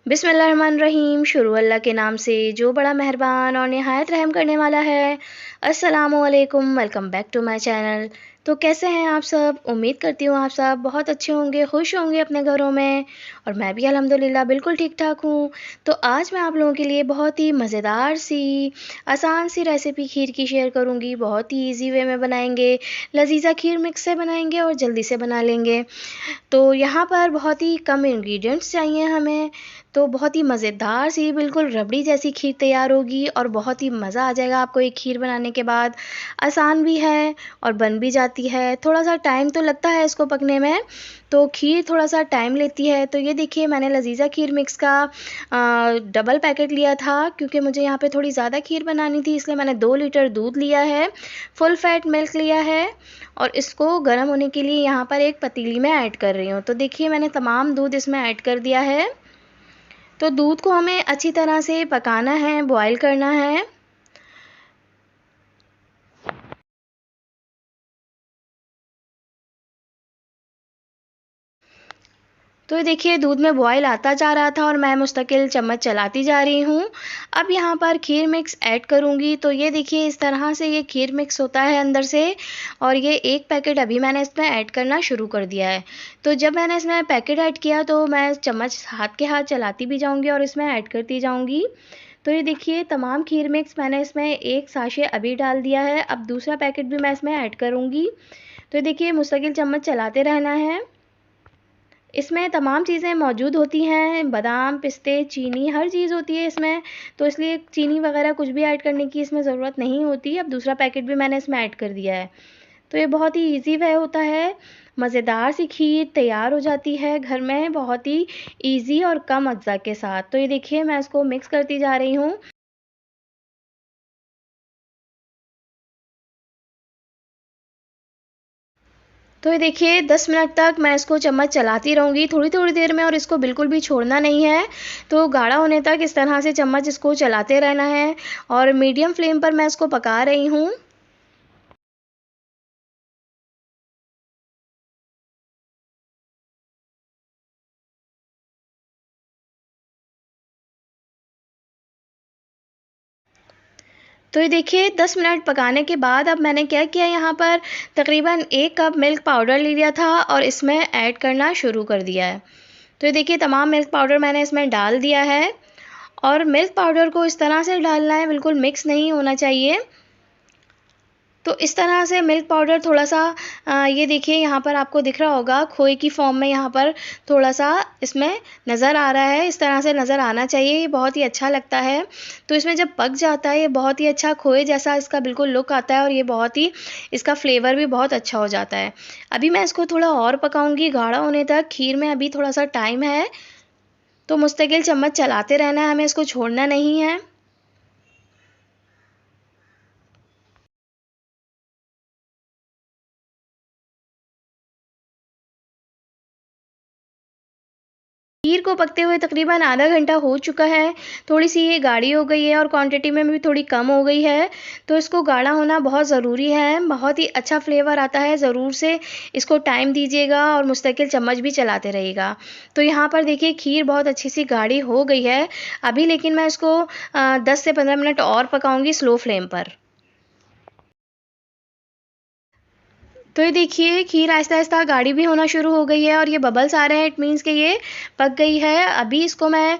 बिस्मिल्लाहिर्रहमानिर्रहीम। शुरू अल्लाह के नाम से जो बड़ा मेहरबान और निहायत रहम करने वाला है। अस्सलामुअलैकुम, welcome back to my channel. तो कैसे हैं आप सब? उम्मीद करती हूँ आप सब बहुत अच्छे होंगे, खुश होंगे अपने घरों में, और मैं भी अल्हम्दुलिल्लाह बिल्कुल ठीक ठाक हूँ। तो आज मैं आप लोगों के लिए बहुत ही मज़ेदार सी, आसान सी रेसिपी खीर की शेयर करूँगी। बहुत ही ईजी वे में बनाएंगे, लजीजा खीर मिक्स से बनाएंगे और जल्दी से बना लेंगे। तो यहाँ पर बहुत ही कम इंग्रेडिएंट्स चाहिए हमें, तो बहुत ही मज़ेदार सी बिल्कुल रबड़ी जैसी खीर तैयार होगी और बहुत ही मज़ा आ जाएगा आपको ये खीर बनाने के बाद। आसान भी है और बन भी जाती है। थोड़ा सा टाइम तो लगता है इसको पकने में, तो खीर थोड़ा सा टाइम लेती है। तो ये देखिए, मैंने लजीजा खीर मिक्स का डबल पैकेट लिया था, क्योंकि मुझे यहाँ पे थोड़ी ज़्यादा खीर बनानी थी, इसलिए मैंने 2 लीटर दूध लिया है, फुल फैट मिल्क लिया है, और इसको गर्म होने के लिए यहाँ पर एक पतीली में ऐड कर रही हूँ। तो देखिए, मैंने तमाम दूध इसमें ऐड कर दिया है। तो दूध को हमें अच्छी तरह से पकाना है, बॉईल करना है। तो ये देखिए, दूध में बॉईल आता जा रहा था और मैं मुस्तकिल चम्मच चलाती जा रही हूँ। अब यहाँ पर खीर मिक्स ऐड करूँगी। तो ये देखिए, इस तरह से ये खीर मिक्स होता है अंदर से, और ये एक पैकेट अभी मैंने इसमें ऐड करना शुरू कर दिया है। तो जब मैंने इसमें पैकेट ऐड किया तो मैं चम्मच हाथ के हाथ चलाती भी जाऊँगी और इसमें ऐड करती जाऊँगी। तो ये देखिए, तमाम खीर मिक्स मैंने इसमें एक साशे अभी डाल दिया है। अब दूसरा पैकेट भी मैं इसमें ऐड करूँगी। तो ये देखिए, मुस्तकिल चम्मच चलाते रहना है। इसमें तमाम चीज़ें मौजूद होती हैं, बादाम, पिस्ते, चीनी, हर चीज़ होती है इसमें, तो इसलिए चीनी वगैरह कुछ भी ऐड करने की इसमें ज़रूरत नहीं होती। अब दूसरा पैकेट भी मैंने इसमें ऐड कर दिया है। तो ये बहुत ही ईज़ी वे होता है, मज़ेदार सी खीर तैयार हो जाती है घर में, बहुत ही ईज़ी और कम अज्जा के साथ। तो ये देखिए, मैं इसको मिक्स करती जा रही हूँ। तो ये देखिए, 10 मिनट तक मैं इसको चम्मच चलाती रहूँगी थोड़ी-थोड़ी देर में, और इसको बिल्कुल भी छोड़ना नहीं है। तो गाढ़ा होने तक इस तरह से चम्मच इसको चलाते रहना है, और मीडियम फ्लेम पर मैं इसको पका रही हूँ। तो ये देखिए, 10 मिनट पकाने के बाद अब मैंने क्या किया, यहाँ पर तकरीबन 1 कप मिल्क पाउडर ले लिया था और इसमें ऐड करना शुरू कर दिया है। तो ये देखिए, तमाम मिल्क पाउडर मैंने इसमें डाल दिया है, और मिल्क पाउडर को इस तरह से डालना है, बिल्कुल मिक्स नहीं होना चाहिए। तो इस तरह से मिल्क पाउडर थोड़ा-सा, ये देखिए, यहाँ पर आपको दिख रहा होगा खोए की फ़ॉर्म में, यहाँ पर थोड़ा-सा इसमें नज़र आ रहा है। इस तरह से नज़र आना चाहिए, ये बहुत ही अच्छा लगता है। तो इसमें जब पक जाता है, ये बहुत ही अच्छा खोए जैसा इसका बिल्कुल लुक आता है, और ये बहुत ही, इसका फ्लेवर भी बहुत अच्छा हो जाता है। अभी मैं इसको थोड़ा और पकाऊँगी गाढ़ा होने तक। खीर में अभी थोड़ा-सा टाइम है, तो मुस्तकिल चम्मच चलाते रहना है, हमें इसको छोड़ना नहीं है। खीर को पकते हुए तकरीबन आधा घंटा हो चुका है। थोड़ी-सी ये गाढ़ी हो गई है और क्वांटिटी में भी थोड़ी कम हो गई है। तो इसको गाढ़ा होना बहुत ज़रूरी है, बहुत ही अच्छा फ्लेवर आता है। ज़रूर से इसको टाइम दीजिएगा और मुस्तकिल चम्मच भी चलाते रहिएगा। तो यहाँ पर देखिए, खीर बहुत अच्छी-सी गाढ़ी हो गई है। अभी लेकिन मैं इसको 10 से 15 मिनट और पकाऊँगी स्लो फ्लेम पर। तो ये देखिए, खीर आहिस्ता-आहिस्ता गाढ़ी भी होना शुरू हो गई है और ये बबल्स आ रहे हैं, इट मीन्स कि ये पक गई है। अभी इसको मैं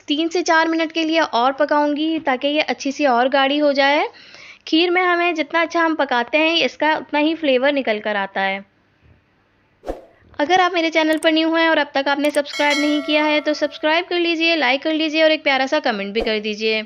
3 से 4 मिनट के लिए और पकाऊँगी, ताकि ये अच्छी-सी और गाढ़ी हो जाए। खीर में हमें जितना अच्छा हम पकाते हैं, इसका उतना ही फ्लेवर निकल कर आता है। अगर आप मेरे चैनल पर न्यू हैं और अब तक आपने सब्सक्राइब नहीं किया है, तो सब्सक्राइब कर लीजिए, लाइक कर लीजिए और एक प्यारा-सा कमेंट भी कर दीजिए।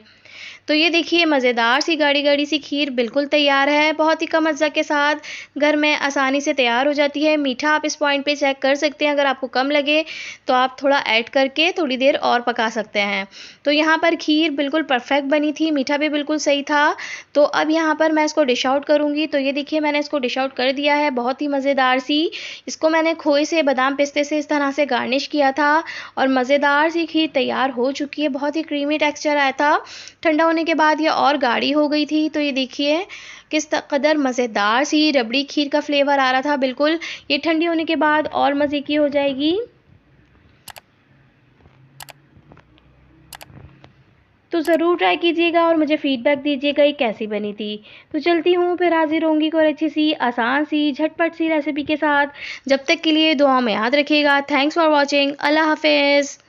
तो ये देखिए, मज़ेदार सी गाढ़ी-गाढ़ी सी खीर बिल्कुल तैयार है, बहुत ही कम अज़्ज़ा के साथ घर में आसानी से तैयार हो जाती है। मीठा आप इस पॉइंट पे चेक कर सकते हैं, अगर आपको कम लगे तो आप थोड़ा ऐड करके थोड़ी देर और पका सकते हैं। तो यहाँ पर खीर बिल्कुल परफेक्ट बनी थी, मीठा भी बिल्कुल सही था। तो अब यहाँ पर मैं इसको डिश आउट करूँगी। तो ये देखिए, मैंने इसको डिश आउट कर दिया है, बहुत ही मज़ेदार सी। इसको मैंने खोए से, बादाम, पिस्ते से इस तरह से गार्निश किया था, और मज़ेदार सी खीर तैयार हो चुकी है। बहुत ही क्रीमी टेक्सचर आया था। ठंडा होने के बाद ये और गाढ़ी हो गई थी। तो ये देखिए, किस कदर मज़ेदार सी रबड़ी खीर का फ्लेवर आ रहा था बिल्कुल। ये ठंडी होने के बाद और मज़े की हो जाएगी। तो ज़रूर ट्राई कीजिएगा और मुझे फ़ीडबैक दीजिएगा ये कैसी बनी थी। तो चलती हूँ, फिर हाज़िर होंगी कोई अच्छी सी, आसान सी, झटपट सी रेसिपी के साथ। जब तक के लिए दुआओं में याद रखिएगा। Thanks for watching. अल्लाह हाफ़िज़।